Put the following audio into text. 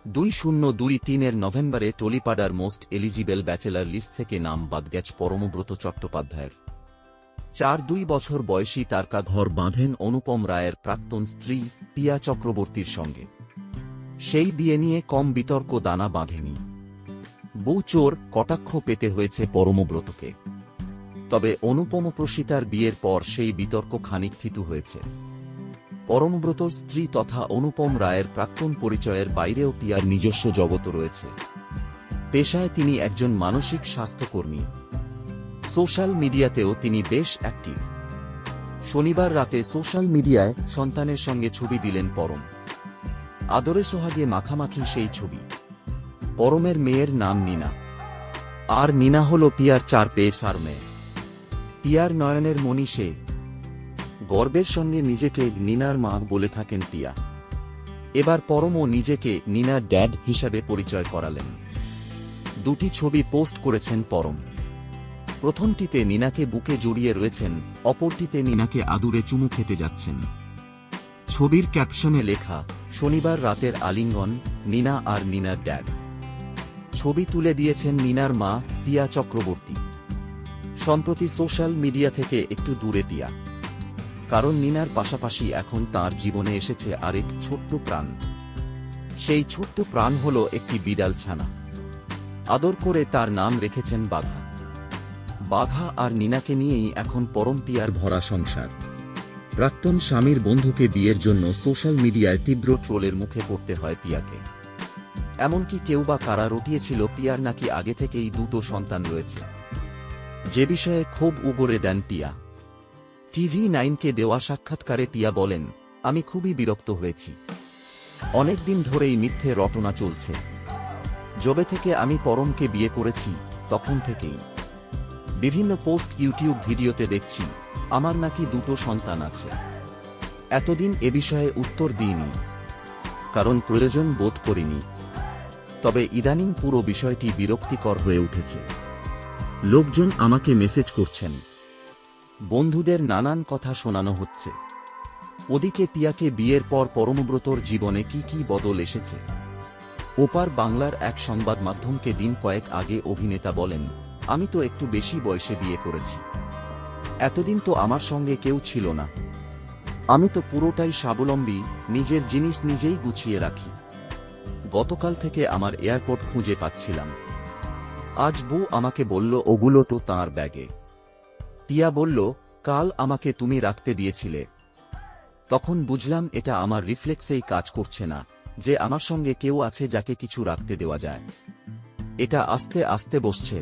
2023 নভেম্বরে টলিপাড়ার most eligible bachelor list থেকে নাম বাদ গেছে পরমব্রত চট্টোপাধ্যায়ের। 4-2 বছর বয়সী তারকা ঘর বাঁধেন অনুপম রায়ের প্রাক্তন স্ত্রী পিয়া চক্রবর্তীর সঙ্গে। সেই বিয়ে নিয়ে কম বিতর্ক দানা বাঁধেনি। বউ চোর কটাক্ষ পেতে হয়েছে পরমব্রতকে। তবে অনুপম প্রসিতার বিয়ের পর সেই বিতর্ক খানিক থিতু হয়েছে। পরমব্রতর স্ত্রী তথা অনুপম রায়ের প্রাক্তন পরিচয়ের বাইরেও পিয়ার নিজস্ব জগৎ রয়েছে। পেশায় তিনি একজন মানসিক স্বাস্থ্যকর্মী। সোশ্যাল মিডিয়াতেও তিনি বেশ অ্যাক্টিভ। শনিবার রাতে সোশ্যাল মিডিয়ায় সন্তানের সঙ্গে ছবি দিলেন পরম। আদরে সোহাগে মাখামাখি সেই ছবি। পরমের মেয়ের নাম নীনা। আর নীনা হল পিয়ার 4 পেশার মেয়ে। পিয়ার নয়নের মণি সে। গর্বের সঙ্গে নিজেকে নীনার মা বলে থাকেন পিয়া। এবার পরমও নিজেকে নীনার ড্যাড হিসাবে পরিচয় করালেন। 2টি ছবি পোস্ট করেছেন পরম। প্রথমটিতে নীনাকে বুকে জড়িয়ে রয়েছেন, অপরটিতে নীনাকে আদুরে চুমু খেতে যাচ্ছেন। ছবির ক্যাপশনে লেখা, শনিবার রাতের আলিঙ্গন, নীনা আর নীনার ড্যাড। ছবি তুলে দিয়েছেন নীনার মা পিয়া চক্রবর্তী। সম্প্রতি সোশ্যাল মিডিয়া থেকে একটু দূরে পিয়া। কারণ নীনার পাশাপাশি এখন তার জীবনে এসেছে আরেক ছোট্ট প্রাণ। সেই ছোট্ট প্রাণ হল একটি বিড়াল ছানা। আদর করে তার নাম রেখেছেন বাঘা। বাঘা আর নীনাকে নিয়েই এখন পরম পিয়ার ভরা সংসার। প্রাক্তন স্বামীর বন্ধুকে বিয়ের জন্য সোশ্যাল মিডিয়ায় তীব্র ট্রোলের মুখে পড়তে হয় পিয়াকে। এমনকি কেউ বা কারা রটিয়েছিল পিয়ার নাকি আগে থেকেই 2টো সন্তান রয়েছে, যে বিষয়ে ক্ষোভ উগরে দেন পিয়া। TV9কে দেওয়া সাক্ষাৎকারে পিয়া বলেন, আমি খুবই বিরক্ত হয়েছি। অনেকদিন ধরেই মিথ্যে রটনা চলছে। যবে থেকে আমি পরমকে বিয়ে করেছি তখন থেকেই বিভিন্ন পোস্ট ইউটিউব ভিডিওতে দেখছি আমার নাকি 2টো সন্তান আছে। এতদিন এ বিষয়ে উত্তর দিইনি, কারণ প্রয়োজন বোধ করিনি। তবে ইদানিং পুরো বিষয়টি বিরক্তিকর হয়ে উঠেছে। লোকজন আমাকে মেসেজ করছেন, বন্ধুদের নানান কথা শোনানো হচ্ছে। ওদিকে পিয়াকে বিয়ের পর পরমব্রতর জীবনে কি কি বদল এসেছে। ওপার বাংলার এক সংবাদ মাধ্যমকে দিন কয়েক আগে অভিনেতা বলেন, আমি তো একটু বেশি বয়সে বিয়ে করেছি। এতদিন তো আমার সঙ্গে কেউ ছিল না। আমি তো পুরোটাই স্বাবলম্বী, নিজের জিনিস নিজেই গুছিয়ে রাখি। গতকাল থেকে আমার এয়ারপোর্ট খুঁজে পাচ্ছিলাম। আজ বউ আমাকে বলল ওগুলো তো তাঁর ব্যাগে। পিয়া বলল, কাল আমাকে তুমি রাখতে দিয়েছিলে। তখন বুঝলাম এটা আমার রিফ্লেক্সেই কাজ করছে না, যে আমার সঙ্গে কেউ আছে যাকে কিছু রাখতে দেওয়া যায়। এটা আস্তে আস্তে বসছে।